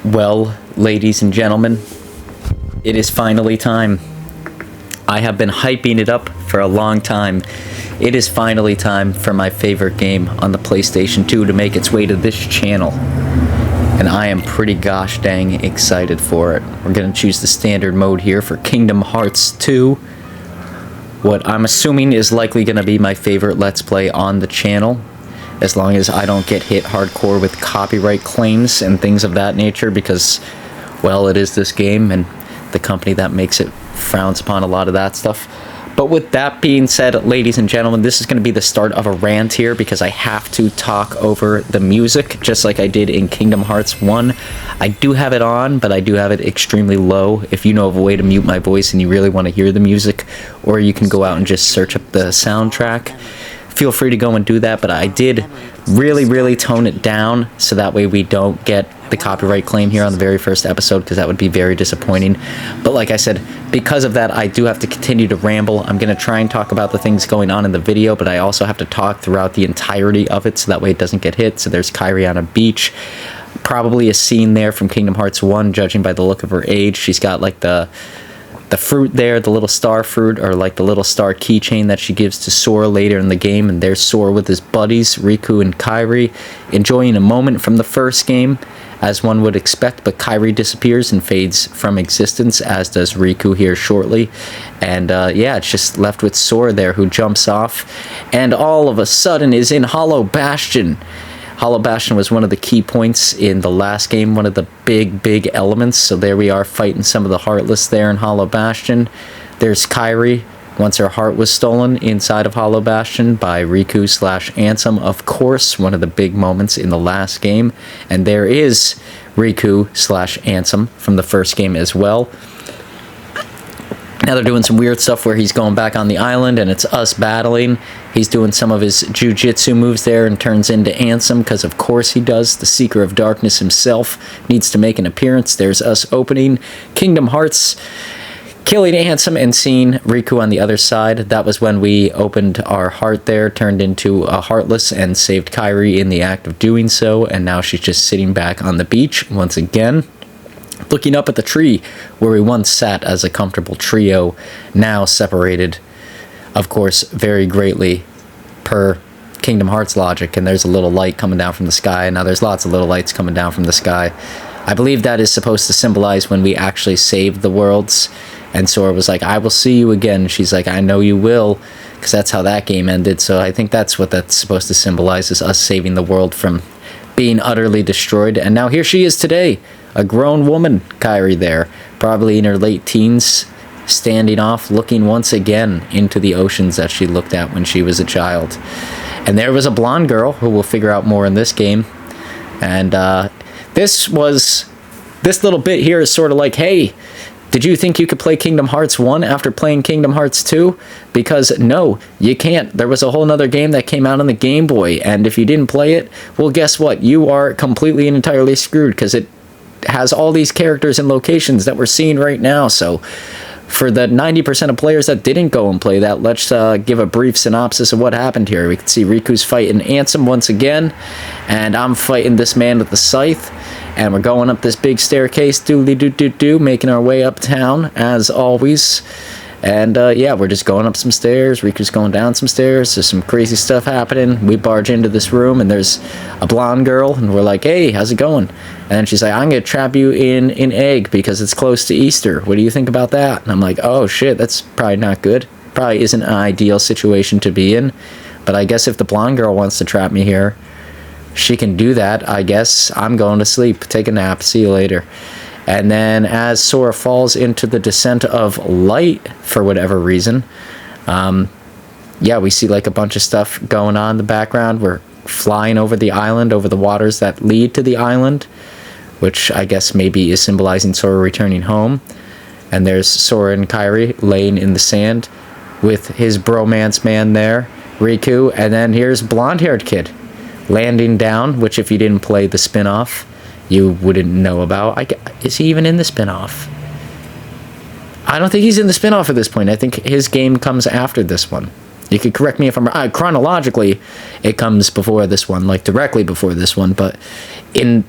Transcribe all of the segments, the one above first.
Well, ladies and gentlemen, it is finally time. I have been hyping it up for a long time. It is finally time for my favorite game on the PlayStation 2 to make its way to this channel. And I am pretty gosh dang excited for it. We're going to choose the standard mode here for Kingdom Hearts 2. What I'm assuming is likely going to be my favorite Let's Play on the channel, as long as I don't get hit hardcore with copyright claims and things of that nature, because, well, it is this game, and the company that makes it frowns upon a lot of that stuff. But with that being said, ladies and gentlemen, this is going to be the start of a rant here, because I have to talk over the music, just like I did in Kingdom Hearts 1. I do have it on, but I do have it extremely low. If you know of a way to mute my voice and you really want to hear the music, or you can go out and just search up the soundtrack, feel free to go and do that. But I did really tone it down, so that way we don't get the copyright claim here on the very first episode, because that would be very disappointing. But like I said, because of that, I do have to continue to ramble. I'm going to try and talk about the things going on in the video, but I also have to talk throughout the entirety of it, so that way it doesn't get hit. So there's Kairi on a beach, probably a scene there from Kingdom Hearts 1, judging by the look of her age. She's got like the fruit there, the little star fruit, or like the little star keychain that she gives to Sora later in the game, and there's Sora with his buddies, Riku and Kairi, enjoying a moment from the first game, as one would expect, but Kairi disappears and fades from existence, as does Riku here shortly. And yeah, it's just left with Sora there, who jumps off, and all of a sudden is in Hollow Bastion. Hollow Bastion was one of the key points in the last game, one of the big elements. So there we are fighting some of the Heartless there in Hollow Bastion. There's Kairi, once her heart was stolen inside of Hollow Bastion by Riku/Ansem, of course, one of the big moments in the last game. And there is Riku/Ansem from the first game as well. Now they're doing some weird stuff where he's going back on the island and it's us battling. He's doing some of his jujitsu moves there and turns into Ansem, because of course he does. The Seeker of Darkness himself needs to make an appearance. There's us opening Kingdom Hearts, killing Ansem and seeing Riku on the other side. That was when we opened our heart there, turned into a Heartless, and saved Kairi in the act of doing so. And now she's just sitting back on the beach once again, looking up at the tree where we once sat as a comfortable trio, now separated, of course, very greatly per Kingdom Hearts logic. And there's a little light coming down from the sky. Now there's lots of little lights coming down from the sky. I believe that is supposed to symbolize when we actually saved the worlds. And Sora was like, I will see you again. She's like, I know you will, because that's how that game ended. So I think that's what that's supposed to symbolize, is us saving the world from being utterly destroyed. And now here she is today, a grown woman, Kairi there, probably in her late teens, standing off, looking once again into the oceans that she looked at when she was a child. And there was a blonde girl, who we'll figure out more in this game. And this little bit here is sort of like, hey, did you think you could play Kingdom Hearts 1 after playing Kingdom Hearts 2? Because no, you can't. There was a whole nother game that came out on the Game Boy, and if you didn't play it, well, guess what? You are completely and entirely screwed, because it has all these characters and locations that we're seeing right now. So for the 90% of players that didn't go and play that, let's give a brief synopsis of what happened here. We can see Riku's fighting Ansem once again, and I'm fighting this man with the scythe, and we're going up this big staircase, doodly-doo-doo-doo, making our way uptown, as always. And yeah, we're just going up some stairs. Riku's going down some stairs. There's some crazy stuff happening. We barge into this room, and there's a blonde girl, and we're like, hey, how's it going? And she's like, I'm going to trap you in an egg because it's close to Easter. What do you think about that? And I'm like, oh, shit, that's probably not good. Probably isn't an ideal situation to be in. But I guess if the blonde girl wants to trap me here, she can do that. I guess I'm going to sleep. Take a nap. See you later. And then as Sora falls into the descent of light, for whatever reason, yeah, we see like a bunch of stuff going on in the background. We're flying over the island, over the waters that lead to the island, which I guess maybe is symbolizing Sora returning home. And there's Sora and Kairi laying in the sand with his bromance man there, Riku. And then here's blonde-haired kid landing down, which if you didn't play the spin-off, you wouldn't know about. Is he even in the spin-off? I don't think he's in the spin-off at this point. I think his game comes after this one. You could correct me if I'm wrong. Chronologically, it comes before this one, like directly before this one. But in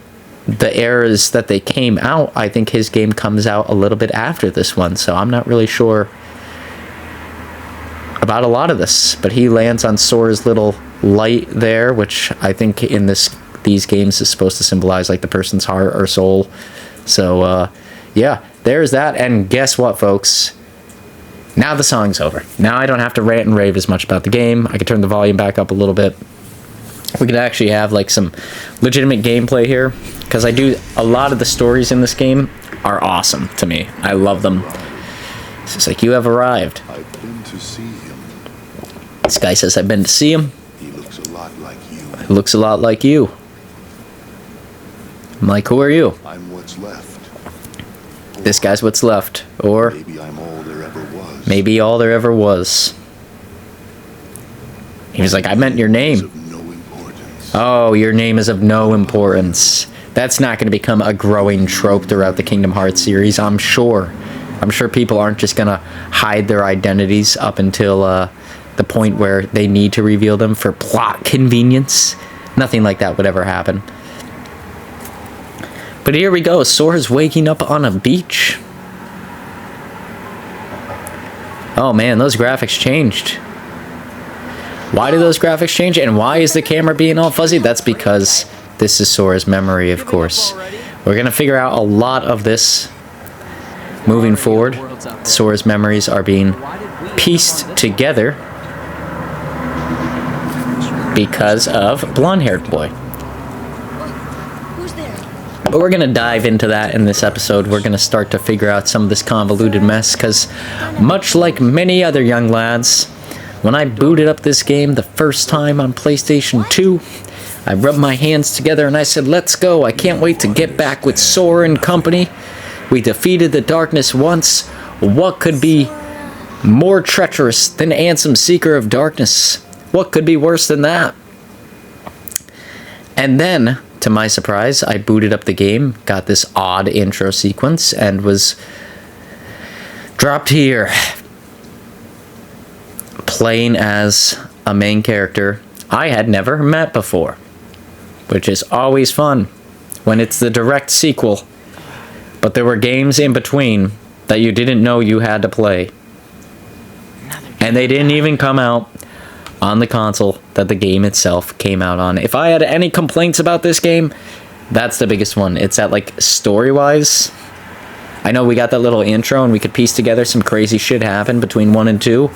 the eras that they came out, I think his game comes out a little bit after this one, so I'm not really sure about a lot of this. But he lands on Sora's little light there, which I think in these games is supposed to symbolize like the person's heart or soul. So yeah, there's that. And guess what, folks? Now the song's over. Now I don't have to rant and rave as much about the game. I can turn the volume back up a little bit. We could actually have like some legitimate gameplay here, because I do a lot of the stories in this game are awesome to me. I love them. It's just like, you have arrived. I've been to see him. This guy says, I've been to see him. He looks a lot like you. He looks a lot like you. I'm like, who are you? I'm what's left. This guy's what's left. Or maybe I'm all there ever was. maybe all there ever was. He was like, I meant your name. Of no importance. Oh, your name is of no importance. That's not going to become a growing trope throughout the Kingdom Hearts series, I'm sure. I'm sure people aren't just going to hide their identities up until the point where they need to reveal them for plot convenience. Nothing like that would ever happen. But here we go. Sora's waking up on a beach. Oh man, those graphics changed. Why do those graphics change? And why is the camera being all fuzzy? That's because this is Sora's memory, of course. We're going to figure out a lot of this moving forward. Sora's memories are being pieced together because of blonde-haired boy. But we're going to dive into that in this episode. We're going to start to figure out some of this convoluted mess, because much like many other young lads, when I booted up this game the first time on PlayStation 2, I rubbed my hands together and I said, let's go. I can't wait to get back with Sora and company. We defeated the darkness once. What could be more treacherous than Ansem, Seeker of Darkness? What could be worse than that? And then, to my surprise, I booted up the game, got this odd intro sequence, and was dropped here, playing as a main character I had never met before, which is always fun when it's the direct sequel, but there were games in between that you didn't know you had to play, and they didn't even come out on the console that the game itself came out on. If I had any complaints about this game, that's the biggest one. It's that, like, story-wise, I know we got that little intro and we could piece together some crazy shit happen between 1 and 2,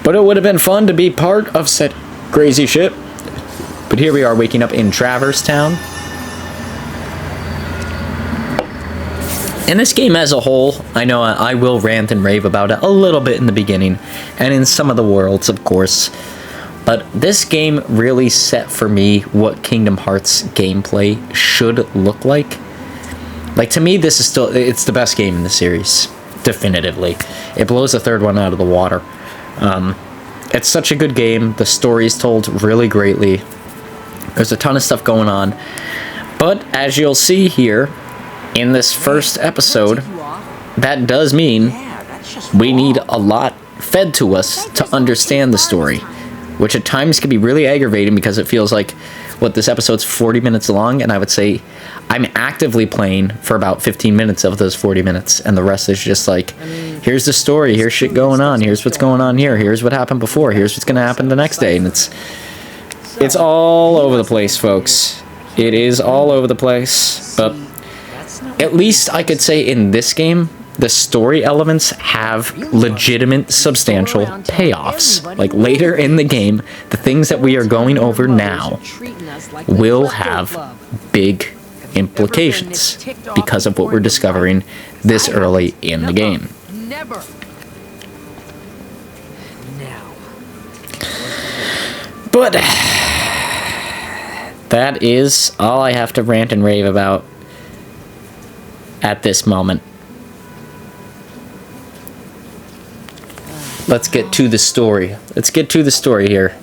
but it would have been fun to be part of said crazy shit. But here we are waking up in Traverse Town. And this game as a whole, I know I will rant and rave about it a little bit in the beginning, and in some of the worlds, of course. But this game really set for me what Kingdom Hearts gameplay should look like. Like, to me, this is still, it's the best game in the series. Definitively. It blows the third one out of the water. It's such a good game. The story's told really greatly. There's a ton of stuff going on. But, as you'll see here, in this first episode, that does mean we need a lot fed to us to understand the story, which at times can be really aggravating, because it feels like, what, this episode's 40 minutes long, and I would say I'm actively playing for about 15 minutes of those 40 minutes, and the rest is just like, here's the story, here's shit going on, here's what's going on here, here's what happened before, here's what's going to happen the next day, and it's all over the place, folks. It is all over the place, but at least I could say in this game, the story elements have legitimate, substantial payoffs. Like, later in the game, the things that we are going over now will have big implications because of what we're discovering this early in the game. But that is all I have to rant and rave about at this moment. Let's get to the story. Let's get to the story here.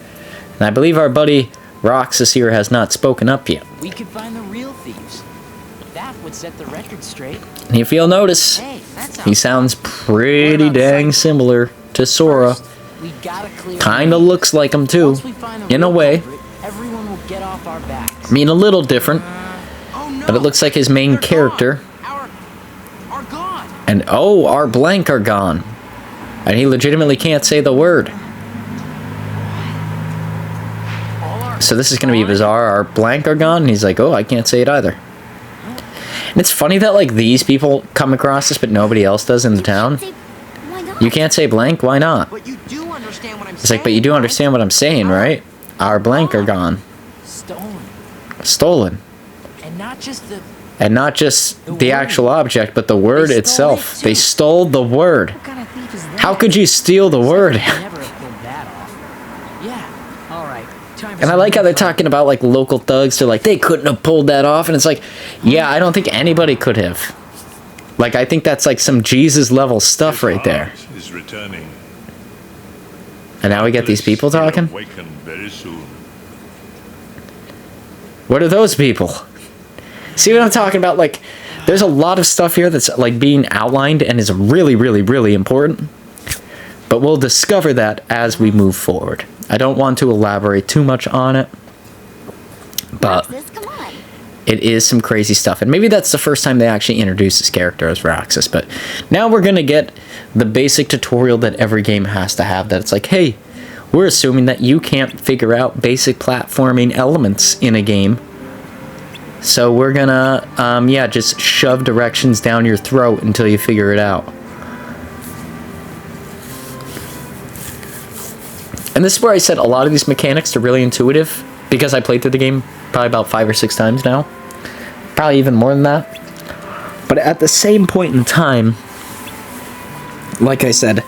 And I believe our buddy Roxas here has not spoken up yet. We could find the real thieves. That would set the record straight. And if you'll notice, he sounds pretty dang similar to Sora. Kinda looks like him too, in a way. Everyone will get off our backs. I mean, a little different. But it looks like his main They're character gone. Our gone. and oh, our blank are gone. And he legitimately can't say the word. All our So this is going to be bizarre. Our blank are gone. And he's like, oh, I can't say it either. And it's funny that like these people come across this, but nobody else does in the town. Why not? You can't say blank. Why not? But you do understand what I'm It's like, but you do understand what I'm saying, right? Our blank are gone. Stolen. Stolen. And not just the And not just The the word. actual object, but the word They stole itself. it, They too. stole the word. What kind of thief is that? How could you steal the word? Never have pulled that off. Yeah. All right. Time for And I some like how they're real fun. talking about like local thugs. They're like, they couldn't have pulled that off. And it's like, yeah, I don't think anybody could have. Like, I think that's like some Jesus level stuff right there. Heart is returning. And now we get these people Will talking. awaken very soon. What are those people? See what I'm talking about? Like, there's a lot of stuff here that's like being outlined and is really, really, really important. But we'll discover that as we move forward. I don't want to elaborate too much on it. But Roxas, come on. it is some crazy stuff. And maybe that's the first time they actually introduce this character as Roxas. But now we're going to get the basic tutorial that every game has to have. That it's like, hey, we're assuming that you can't figure out basic platforming elements in a game. So we're going to, yeah, just shove directions down your throat until you figure it out. And this is where I said a lot of these mechanics are really intuitive. Because I played through the game probably about 5 or 6 times now. Probably even more than that. But at the same point in time, like I said,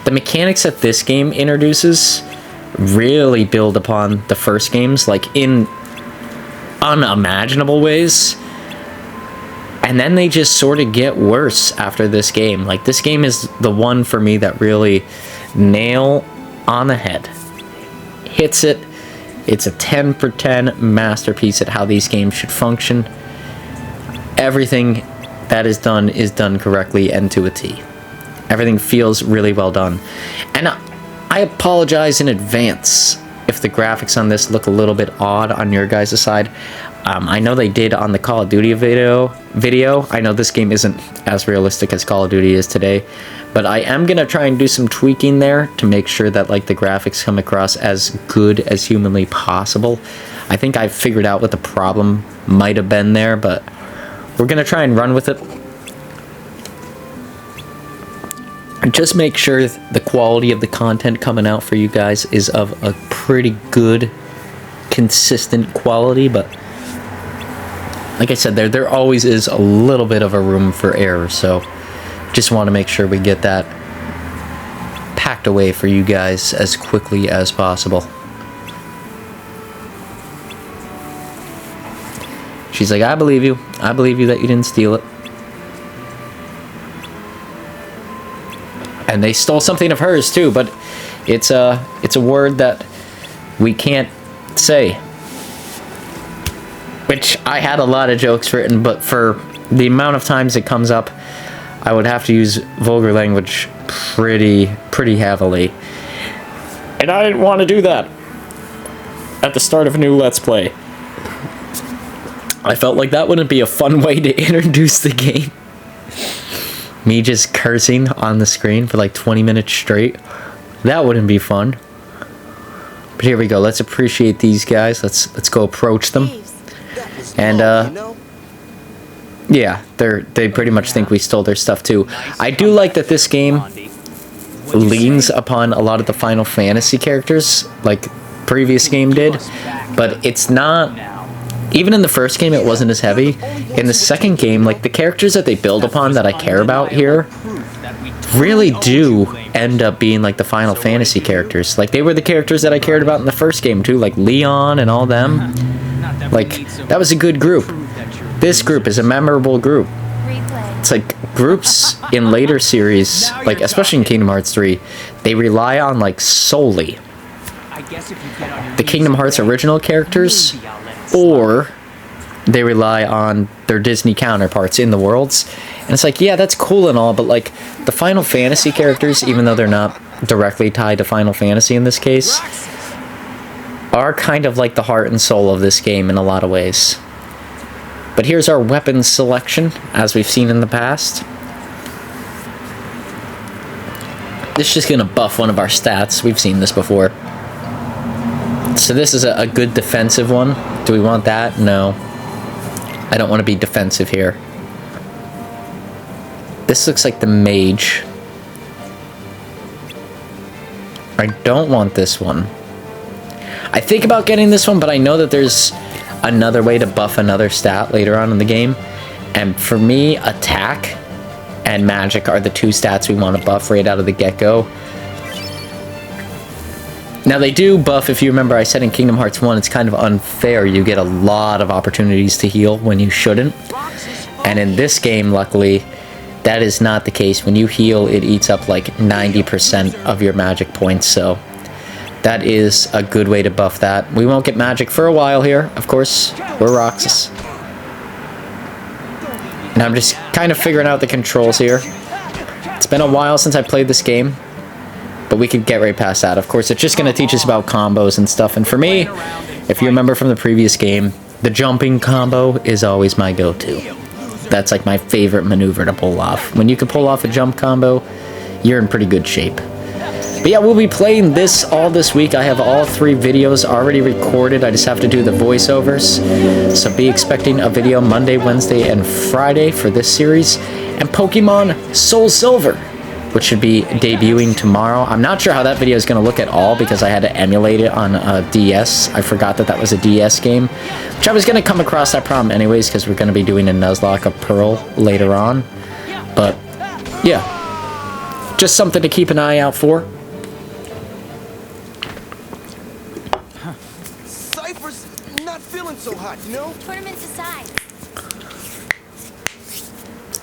the mechanics that this game introduces really build upon the first games, like in unimaginable ways. And then they just sort of get worse after this game. Like, this game is the one for me that really nail on the head. Hits it. It's a 10 for 10 masterpiece at how these games should function. Everything that is done correctly and to a T. Everything feels really well done. And I apologize in advance if the graphics on this look a little bit odd on your guys' side. I know they did on the Call of Duty video. I know this game isn't as realistic as Call of Duty is today, but I am gonna try and do some tweaking there to make sure that like the graphics come across as good as humanly possible. I think I figured out what the problem might have been there, but we're gonna try and run with it. And just make sure the quality of the content coming out for you guys is of a pretty good, consistent quality, but like I said, there always is a little bit of a room for error, so just want to make sure we get that packed away for you guys as quickly as possible. She's like, I believe you. I believe you that you didn't steal it. And they stole something of hers too, but it's a word that we can't say. Which I had a lot of jokes written, but for the amount of times it comes up, I would have to use vulgar language pretty heavily. And I didn't want to do that at the start of a new Let's Play. I felt like that wouldn't be a fun way to introduce the game. Me just cursing on the screen for like 20 minutes straight. That wouldn't be fun. But here we go. Let's appreciate these guys. Let's go approach them. And yeah, they pretty much think we stole their stuff too. I do like that this game leans upon a lot of the Final Fantasy characters, like previous game did, but it's not. Even in the first game, it wasn't as heavy. In the second game, like the characters that they build upon that I care about here really do end up being like the Final Fantasy characters. Like they were the characters that I cared about in the first game too, like Leon and all them. Like that was a good group. This group is a memorable group. Replay. It's like groups in later series, like especially in Kingdom Hearts 3, they rely on like solely I guess if you get on your the knees Kingdom and Hearts beg, original characters, maybe I'll let it slide. or they rely on their Disney counterparts in the worlds. And it's like, yeah, that's cool and all, but like the Final Fantasy characters, even though they're not directly tied to Final Fantasy in this case, are kind of like the heart and soul of this game in a lot of ways. But here's our weapons selection, as we've seen in the past. This is just going to buff one of our stats. We've seen this before. So this is a good defensive one. Do we want that? No. I don't want to be defensive here. This looks like the mage. I don't want this one. I think about getting this one, but I know that there's another way to buff another stat later on in the game. And for me, attack and magic are the two stats we want to buff right out of the get-go. Now they do buff, if you remember I said in Kingdom Hearts 1, it's kind of unfair. You get a lot of opportunities to heal when you shouldn't. And in this game, luckily, that is not the case. When you heal, it eats up like 90% of your magic points, so that is a good way to buff that. We won't get magic for a while here, of course. We're Roxas. And I'm just kind of figuring out the controls here. It's been a while since I played this game, but we could get right past that. Of course, it's just going to teach us about combos and stuff. And for me, if you remember from the previous game, the jumping combo is always my go-to. That's like my favorite maneuver to pull off. When you can pull off a jump combo, you're in pretty good shape. But yeah, we'll be playing this all this week. I have all 3 videos already recorded. I just have to do the voiceovers. So be expecting a video Monday, Wednesday, and Friday for this series. And Pokemon Soul Silver, which should be debuting tomorrow. I'm not sure how that video is going to look at all because I had to emulate it on a DS. I forgot that that was a DS game, which I was going to come across that problem anyways because we're going to be doing a Nuzlocke of Pearl later on. But yeah, just something to keep an eye out for. Cypher's not feeling so hot, you know? Tournaments aside.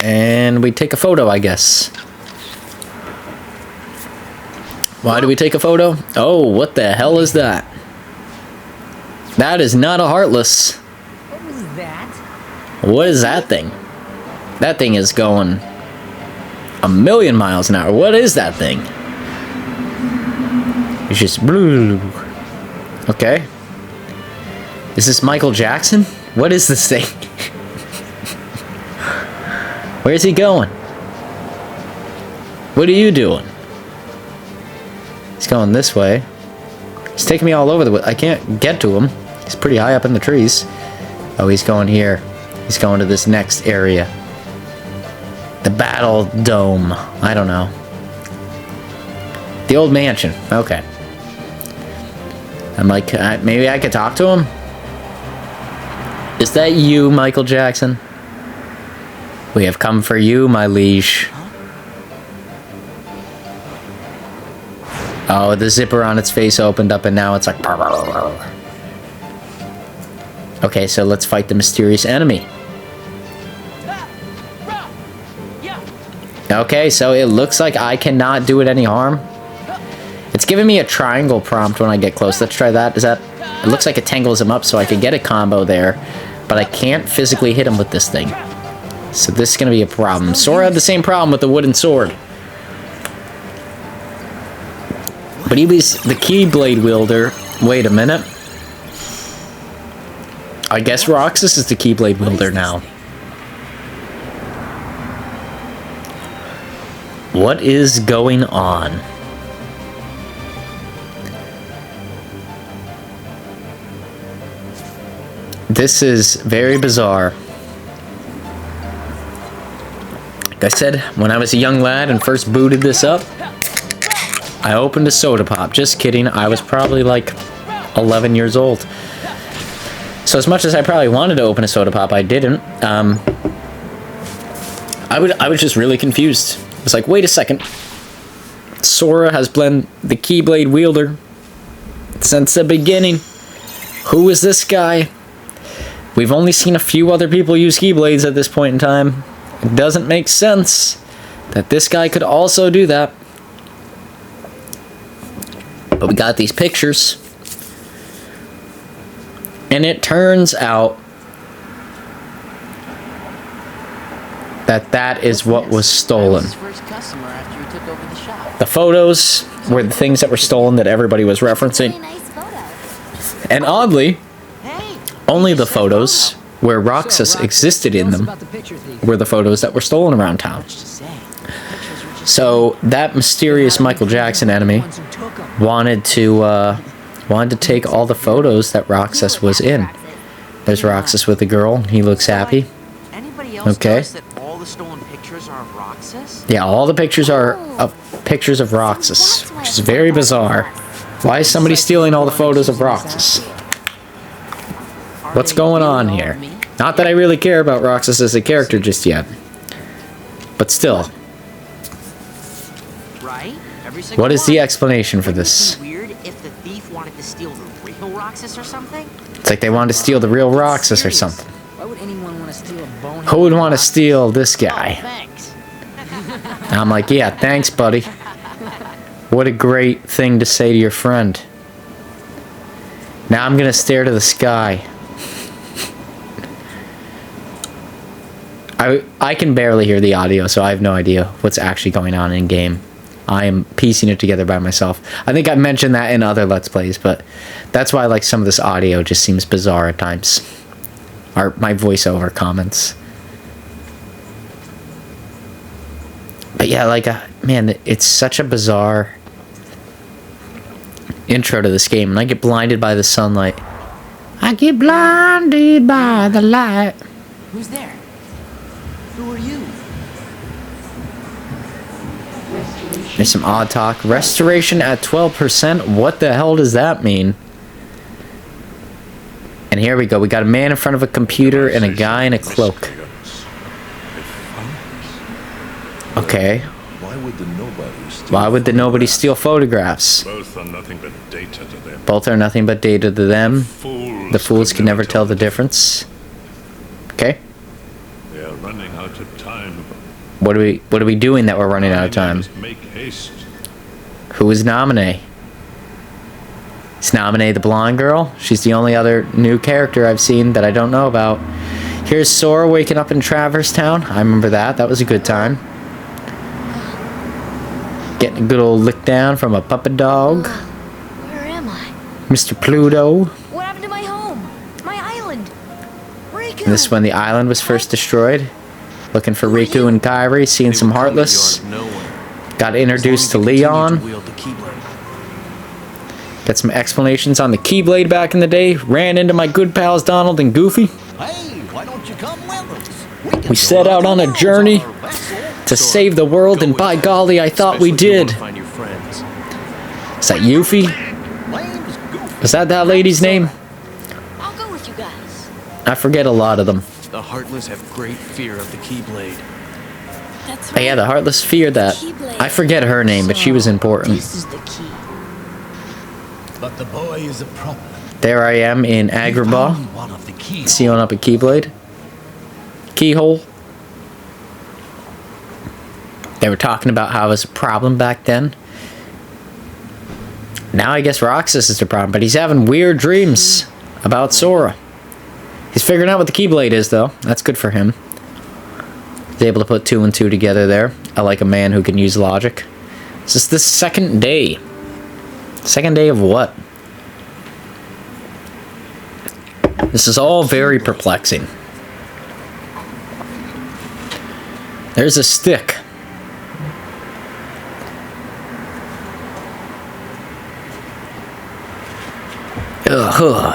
And we take a photo, I guess. Why do we take a photo? Oh, what the hell is that? That is not a Heartless. What was that? What is that thing? That thing is going a million miles an hour. What is that thing? It's just blue. Okay. Is this Michael Jackson? What is this thing? Where's he going? What are you doing? He's going this way. He's taking me all over the way. I can't get to him. He's pretty high up in the trees. Oh, he's going here. He's going to this next area. The Battle Dome. I don't know. The old mansion. Okay. I'm like, maybe I could talk to him? Is that you, Michael Jackson? We have come for you, my liege. Oh, the zipper on its face opened up and now it's like... Okay, so let's fight the mysterious enemy. Okay, so it looks like I cannot do it any harm. It's giving me a triangle prompt when I get close. Let's try that. Is that... It looks like it tangles him up so I could get a combo there. But I can't physically hit him with this thing. So this is going to be a problem. Sora had the same problem with the wooden sword. But he was the Keyblade wielder. Wait a minute. I guess Roxas is the Keyblade wielder now. What is going on? This is very bizarre. Like I said, when I was a young lad and first booted this up, I opened a soda pop. Just kidding. I was probably like 11 years old. So as much as I probably wanted to open a soda pop, I didn't. I was just really confused. I was like, wait a second. Sora has been the Keyblade wielder since the beginning. Who is this guy? We've only seen a few other people use Keyblades at this point in time. It doesn't make sense that this guy could also do that. But we got these pictures. And it turns out that that is what was stolen. The photos were the things that were stolen that everybody was referencing. And oddly, only the photos where Roxas existed in them were the photos that were stolen around town. So that mysterious Michael Jackson enemy wanted to take all the photos that Roxas was in. There's Roxas with the girl. He looks happy. Anybody else Okay. notice that all the stolen pictures are of Roxas? Yeah, all the pictures are of pictures of Roxas, which is very bizarre. Why is somebody stealing all the photos of Roxas? What's going on here? Not that I really care about Roxas as a character just yet. But still, Right? Every single what is the one. explanation for this? Wouldn't it be weird if the thief wanted to steal the real Roxas or something? It's like they wanted to steal the real Roxas or something. Why would anyone want to steal a bone? Who would want to steal this guy? Thanks. And I'm like, yeah, thanks, buddy. What a great thing to say to your friend. Now I'm gonna stare to the sky. I can barely hear the audio, so I have no idea what's actually going on in game. I am piecing it together by myself. I think I've mentioned that in other Let's Plays, but that's why like some of this audio just seems bizarre at times. Or my voiceover comments. But yeah, like, man, it's such a bizarre intro to this game, and I get blinded by the sunlight. I get blinded by the light. Who's there? Who are you? There's some odd talk. Restoration at 12%? What the hell does that mean? And here we go. We got a man in front of a computer and a guy in a cloak. Okay. Why would the nobody steal photographs? Both are nothing but data to them. Both are nothing but data to them. Fools The fools can never tell the difference. Okay. They are running out of time. What are we doing that we're running out of time? Must make haste. Who is Naminé? Is Naminé the blonde girl? She's the only other new character I've seen that I don't know about. Here's Sora waking up in Traverse Town. I remember that. That was a good time. Getting a good old lick down from a puppet dog. Where am I? Mr. Pluto. What happened to my home? My island? Riku! And this is when the island was first destroyed. Looking for Riku and Kairi, seeing some Heartless. Got introduced to Leon. Got some explanations on the Keyblade back in the day. Ran into my good pals Donald and Goofy. Hey, why don't you come with us? We set out on a journey to save the world, and by golly, I thought we did. Is that Yuffie? Is that lady's name? I'll go with you guys. I forget a lot of them. The Heartless have great fear of the Keyblade. That's Oh, right. yeah, the Heartless fear that. I forget her name, but she was important. This is the key. But the boy is a problem. There I am in Agrabah, One of the keys. sealing up a Keyblade. Keyhole. They were talking about how it was a problem back then. Now I guess Roxas is the problem, but he's having weird dreams about Sora. He's figuring out what the Keyblade is, though. That's good for him. He's able to put 2 and 2 together there. I like a man who can use logic. This is the second day. Second day of what? This is all very perplexing. There's a stick.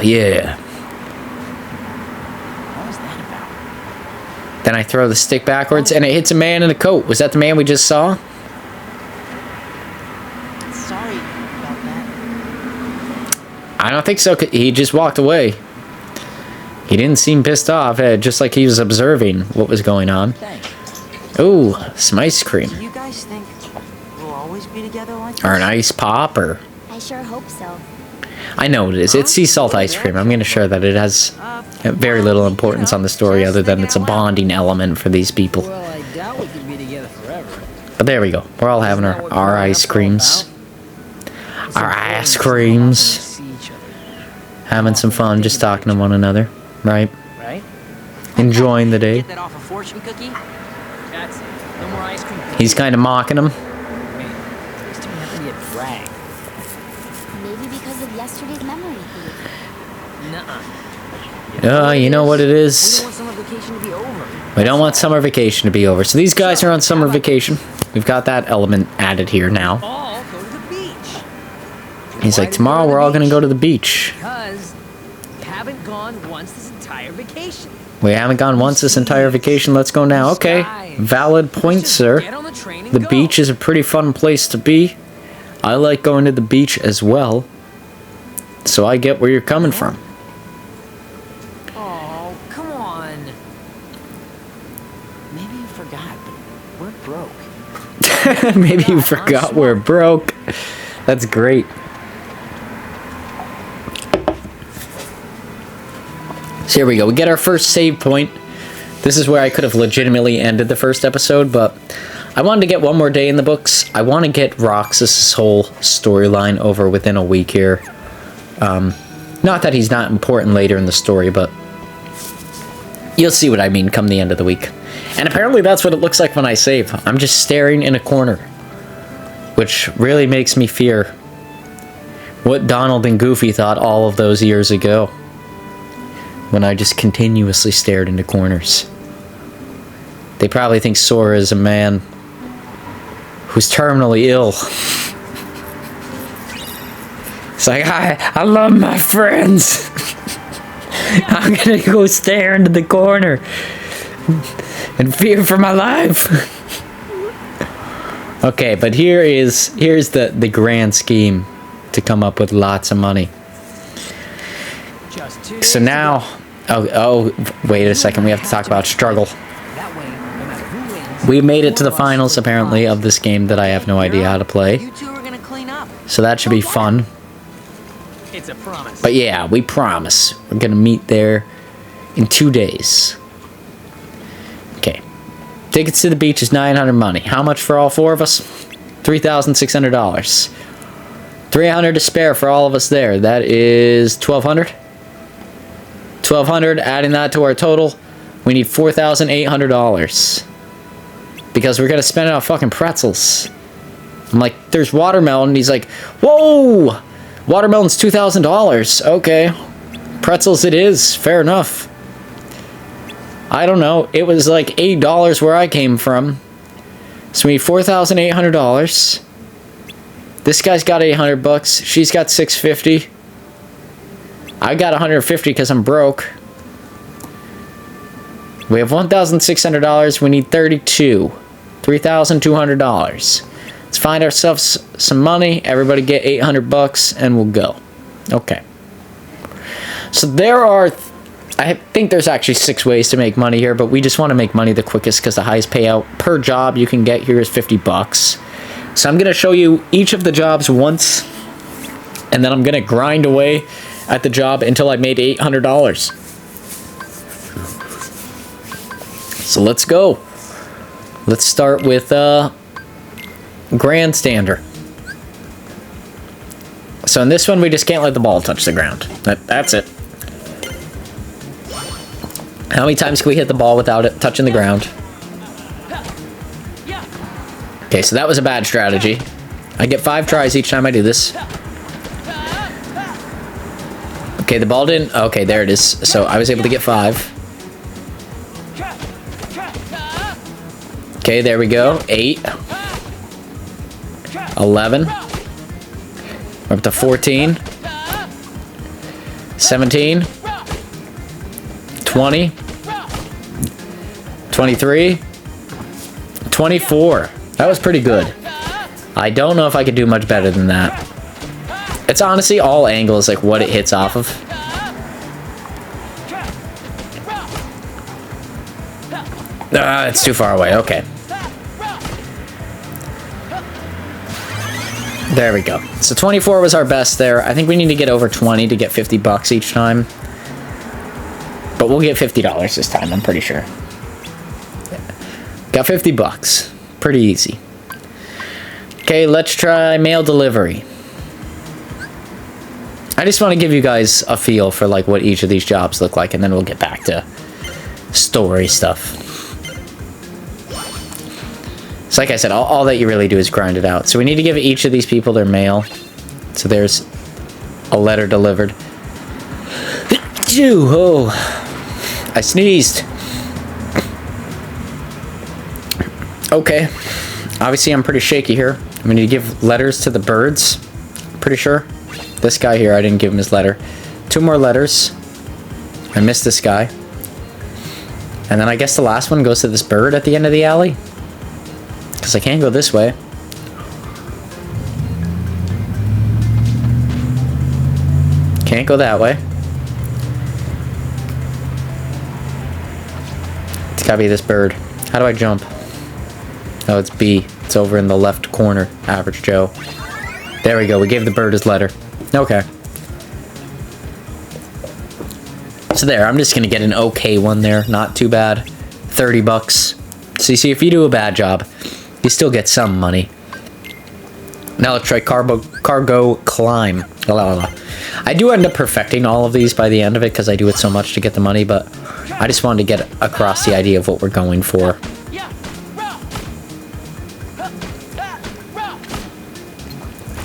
Yeah. What was that about? Then I throw the stick backwards and it hits a man in a coat. Was that the man we just saw? Sorry about that. I don't think so. He just walked away. He didn't seem pissed off, just like he was observing what was going on. Thanks. Ooh, some ice cream. Do you guys think we'll always be together like this? Or an ice pop, or... I sure hope so. I know what it is. It's sea salt ice cream. I'm going to show that it has very little importance on the story other than it's a bonding element for these people. Well, I doubt we could be together forever. But there we go. We're all having our ice creams. Our ice creams. See each other, Having some fun, just talking to one another. Right? right? Enjoying the day. Get that off a fortune cookie? That's it. No more ice cream. He's kind of mocking him. Man, used to be nothing to get brag. Maybe because of yesterday's memory thief. Nuh-uh. You know what it We is? don't want summer vacation to be over. We don't want summer vacation to be over. So these guys are on summer vacation. We've got that element added here now. All go to the beach. He's like, tomorrow we're all gonna go to the beach. Because we haven't gone once this entire vacation. We haven't gone once this entire vacation. Let's go now. Okay, valid point, Just sir. Get on the train and The go. beach is a pretty fun place to be. I like going to the beach as well. So I get where you're coming from. Oh, come on. Maybe you forgot, but we're broke. Maybe you forgot we're broke. That's great. So here we go. We get our first save point. This is where I could have legitimately ended the first episode, but I wanted to get one more day in the books. I want to get Roxas' whole storyline over within a week here. Not that he's not important later in the story, but you'll see what I mean come the end of the week. And apparently that's what it looks like when I save. I'm just staring in a corner, which really makes me fear what Donald and Goofy thought all of those years ago, when I just continuously stared into corners. They probably think Sora is a man who's terminally ill. It's like, I love my friends. I'm gonna go stare into the corner and fear for my life. Okay, but here's the grand scheme to come up with lots of money. Just 2 So days now, to oh, wait a second, we have to talk about struggle. go. That way, no matter who wins, We made it to the one of us finals, will apparently, rise. of this game that I have no idea how to play. You two are gonna clean up. So that should be fun. It's a promise. But yeah, we promise. We're gonna meet there in 2 days. Okay. Tickets to the beach is 900 money. How much for all four of us? $3,600. 300 to spare for all of us there. That is 1,200. 1,200, adding that to our total, we need $4,800. Because we're gonna spend it on fucking pretzels. I'm like, there's watermelon, and he's like, whoa! Watermelon's $2,000. Okay. Pretzels it is. Fair enough. I don't know. It was like $8 where I came from. So we need $4,800. This guy's got 800 bucks. She's got 650. I got 150 because I'm broke. We have $1,600. We need 32. $3,200. Let's find ourselves some money. Everybody get 800 bucks and we'll go. Okay. So there are, I think there's actually 6 ways to make money here, but we just want to make money the quickest because the highest payout per job you can get here is 50 bucks. So I'm going to show you each of the jobs once, and then I'm going to grind away at the job until I made $800. So let's go. Let's start with Grandstander. So in this one, we just can't let the ball touch the ground. That's it. How many times can we hit the ball without it touching the ground? Okay, so that was a bad strategy. I get 5 tries each time I do this. Okay, the ball didn't... Okay, there it is. So I was able to get 5. Okay, there we go. 8. 11. We're up to 14. 17. 20. 23. 24. That was pretty good. I don't know if I could do much better than that. It's honestly all angles, like what it hits off of. It's too far away. Okay. There we go. So 24 was our best there. I think we need to get over 20 to get 50 bucks each time. But we'll get $50 this time, I'm pretty sure. Got 50 bucks. Pretty easy. Okay, let's try mail delivery. I just want to give you guys a feel for like what each of these jobs look like, and then we'll get back to story stuff. So like I said, all that you really do is grind it out. So we need to give each of these people their mail. So there's a letter delivered. Achoo! Oh, I sneezed. Okay. Obviously, I'm pretty shaky here. I'm going to give letters to the birds. Pretty sure. This guy here, I didn't give him his letter. 2 more letters. I missed this guy. And then I guess the last one goes to this bird at the end of the alley. Because I can't go this way. Can't go that way. It's gotta be this bird. How do I jump? Oh, it's B. It's over in the left corner. Average Joe. There we go. We gave the bird his letter. Okay. So there. I'm just gonna get an okay one there. Not too bad. 30 bucks. So you see, if you do a bad job, you still get some money. Now let's try cargo climb. La, la, la. I do end up perfecting all of these by the end of it because I do it so much to get the money, but I just wanted to get across the idea of what we're going for.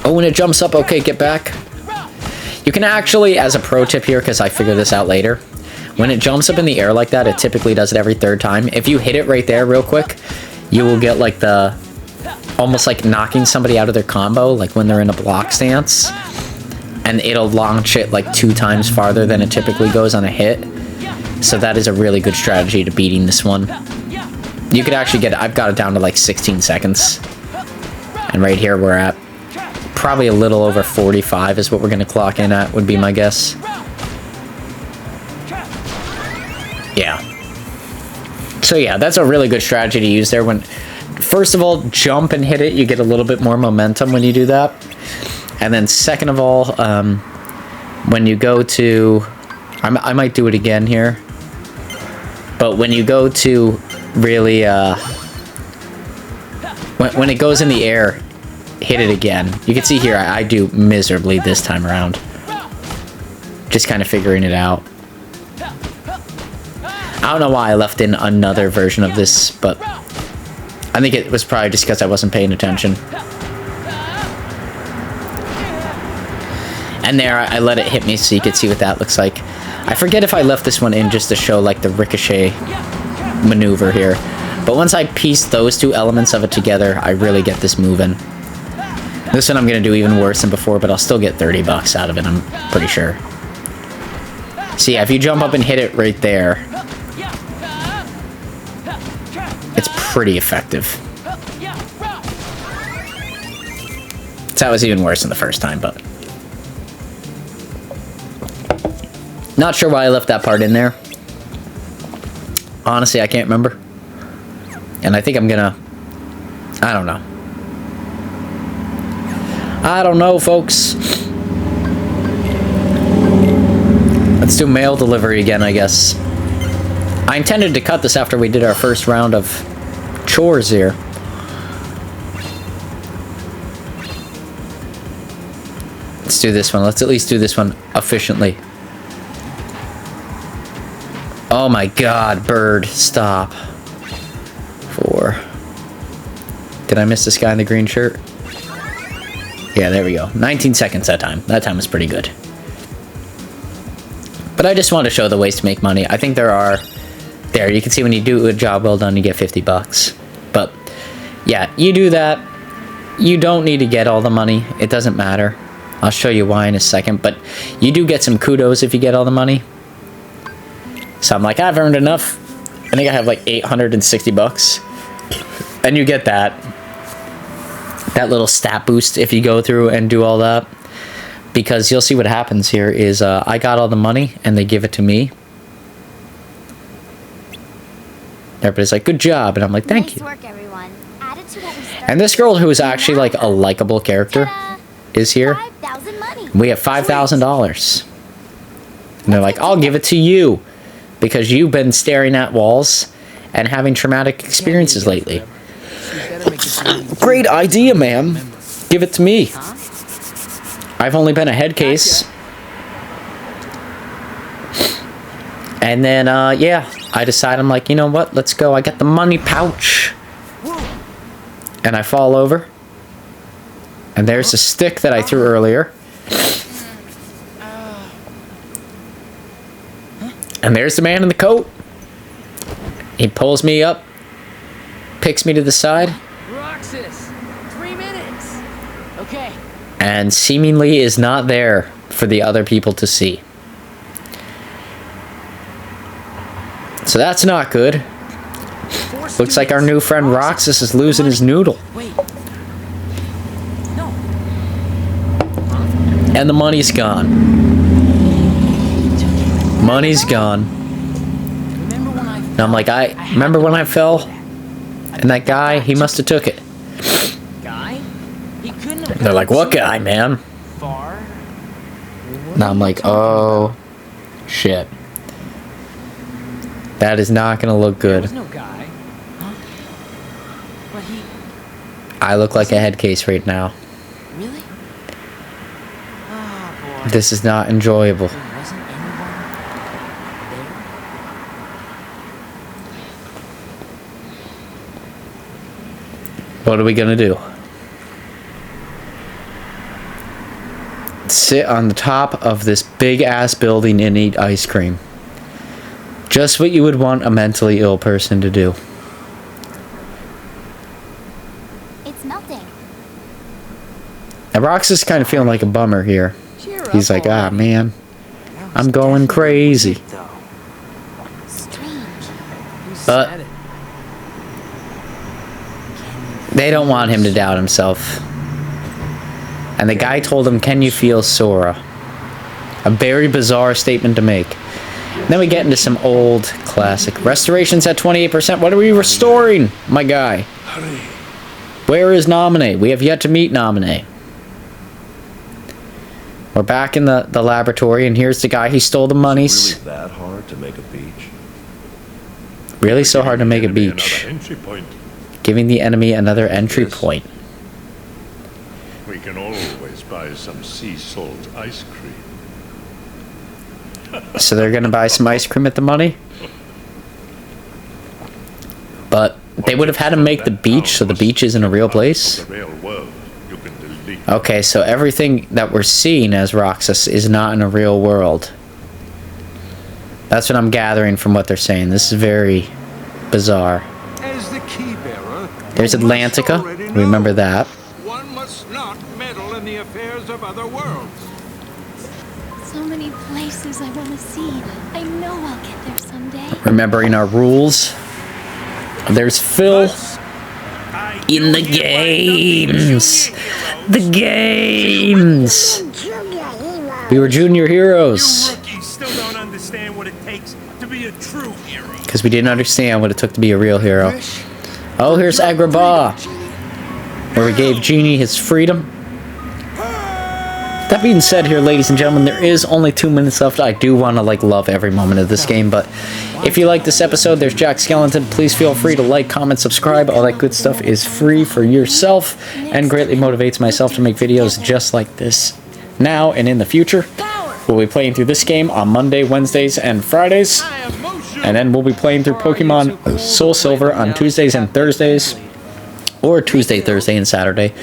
Oh, when it jumps up, okay, get back. You can actually, as a pro tip here, because I figured this out later, when it jumps up in the air like that, it typically does it every 3rd time. If you hit it right there real quick, you will get like the, almost like knocking somebody out of their combo, like when they're in a block stance. And it'll launch it like 2 times farther than it typically goes on a hit. So that is a really good strategy to beating this one. You could actually get it, I've got it down to like 16 seconds. And right here we're at probably a little over 45 is what we're gonna clock in at, would be my guess. Yeah. So yeah, that's a really good strategy to use there. When, first of all, jump and hit it, you get a little bit more momentum when you do that. And then second of all, when you go to, I might do it again here, but when you go to really, when it goes in the air, hit it again. You can see here, I do miserably this time around. Just kind of figuring it out. I don't know why I left in another version of this, but I think it was probably just because I wasn't paying attention. And there, I let it hit me so you could see what that looks like. I forget if I left this one in just to show like the ricochet maneuver here. But once I piece those 2 elements of it together, I really get this moving. This one I'm going to do even worse than before, but I'll still get 30 bucks out of it, I'm pretty sure. So yeah, if you jump up and hit it right there, it's pretty effective. So that was even worse than the first time, but... Not sure why I left that part in there. Honestly, I can't remember. And I think I'm gonna... I don't know. I don't know, folks. Let's do mail delivery again, I guess. I intended to cut this after we did our first round of chores here. Let's do this one. Let's at least do this one efficiently. Oh my god, bird, stop. 4. Did I miss this guy in the green shirt? Yeah, there we go. 19 seconds that time. That time was pretty good. But I just wanted to show the ways to make money. I think there are... There, you can see when you do a job well done, you get 50 bucks. But, yeah, you do that. You don't need to get all the money. It doesn't matter. I'll show you why in a second. But you do get some kudos if you get all the money. So I'm like, I've earned enough. I think I have like 860 bucks. And you get that. That little stat boost if you go through and do all that. Because you'll see what happens here is I got all the money and they give it to me. Everybody's like, good job. And I'm like, thank you. Nice work, everyone. Added to what we started. And this girl who is actually like a likable character is here. 5,000 money. We have $5,000. And they're like, I'll give it to you. Because you've been staring at walls and having traumatic experiences lately. Great idea, ma'am. Give it to me. I've only been a head case. And then, yeah, I decide, I'm like, you know what? Let's go. I got the money pouch. And I fall over. And there's a stick that I threw earlier. And there's the man in the coat. He pulls me up, picks me to the side, Roxas, 3 minutes. Okay. and seemingly is not there for the other people to see. So that's not good. Looks like our new friend Roxas is losing his noodle. Wait. No. And the money's gone. Money's gone. Remember when I And I'm like, I remember when I fell? And that guy, he must have took it. guy? He couldn't have They're like, gone what so guy, man? far. And I'm like, oh, shit. That is not gonna look There good. was no guy. Huh? But he I look like a head case right now. really? Oh boy. This is not enjoyable. There wasn't anyone there. What are we gonna do? Sit on the top of this big ass building and eat ice cream. Just what you would want a mentally ill person to do. It's melting. And Rox is kind of feeling like a bummer here. Cheer He's up like, ah, already. man, That was I'm going definitely crazy. weird, though. Strange. Who But- said it? They don't want him to doubt himself. And the guy told him, can you feel Sora? A very bizarre statement to make. Then we get into some old classic. Restoration's at 28%. What are we restoring, my guy? Hurry. Where is Naminé? We have yet to meet Naminé. We're back in the laboratory, and here's the guy. He stole the monies. Really that hard to make a beach? Really so hard to make a Enemy beach. Another entry point. Giving the enemy another entry Yes. point. We can always buy some sea salt ice cream. So they're gonna buy some ice cream at the money? But they would have had to make the beach, so the beach isn't a real place? The real world. You can delete. Okay, so everything that we're seeing as Roxas is not in a real world. That's what I'm gathering from what they're saying. This is very bizarre. As the key bearer, There's you must Atlantica. already know. Remember that. One must not meddle in the affairs of other worlds. So many places I want to see. I know I'll get there someday. Remembering our rules. There's Phil in the games. The games. We were junior heroes. Rookies still don't understand what it takes to be a true hero. Because we didn't understand what it took to be a real hero. Oh, here's Agrabah, where we gave Genie his freedom. That being said here, ladies and gentlemen, there is only 2 minutes left. I do want to, love every moment of this game, but if you like this episode, there's Jack Skellington. Please feel free to like, comment, subscribe. All that good stuff is free for yourself and greatly motivates myself to make videos just like this now and in the future. We'll be playing through this game on Monday, Wednesdays, and Fridays. And then we'll be playing through Pokemon Soul Silver on Tuesdays and Thursdays. Or Tuesday, Thursday, and Saturday.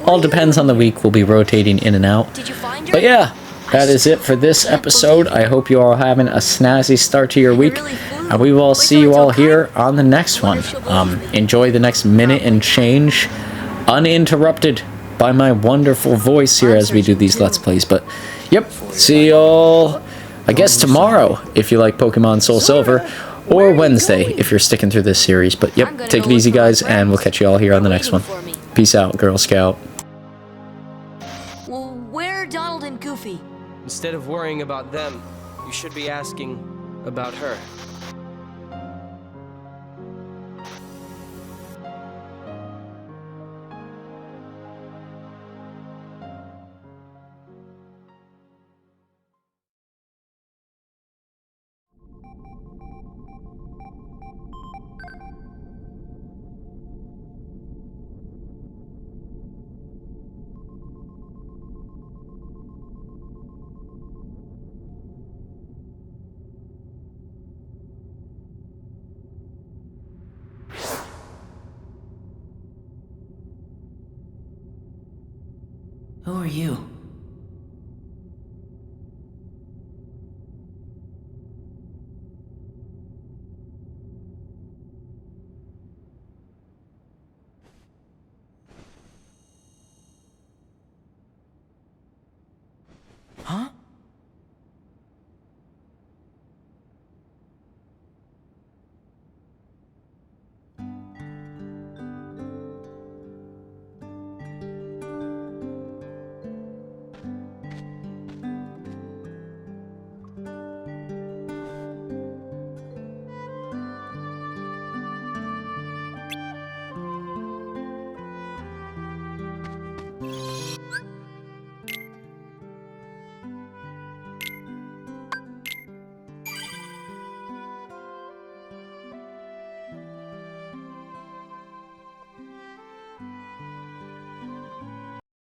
All depends on the week. We'll be rotating in and out. Did you find her? But yeah, that is it for this episode. I hope you all having a snazzy start to your week. And we will see you all here on the next one. Enjoy the next minute and change, uninterrupted by my wonderful voice here as we do these Let's Plays. But, yep, see y'all, I guess, tomorrow, if you like Pokemon Soul Silver, or Wednesday, if you're sticking through this series. But, yep, take it easy, guys, and we'll catch you all here on the next one. Peace out, Girl Scout. Well, where are Donald and Goofy? Instead of worrying about them, you should be asking about her. Who are you?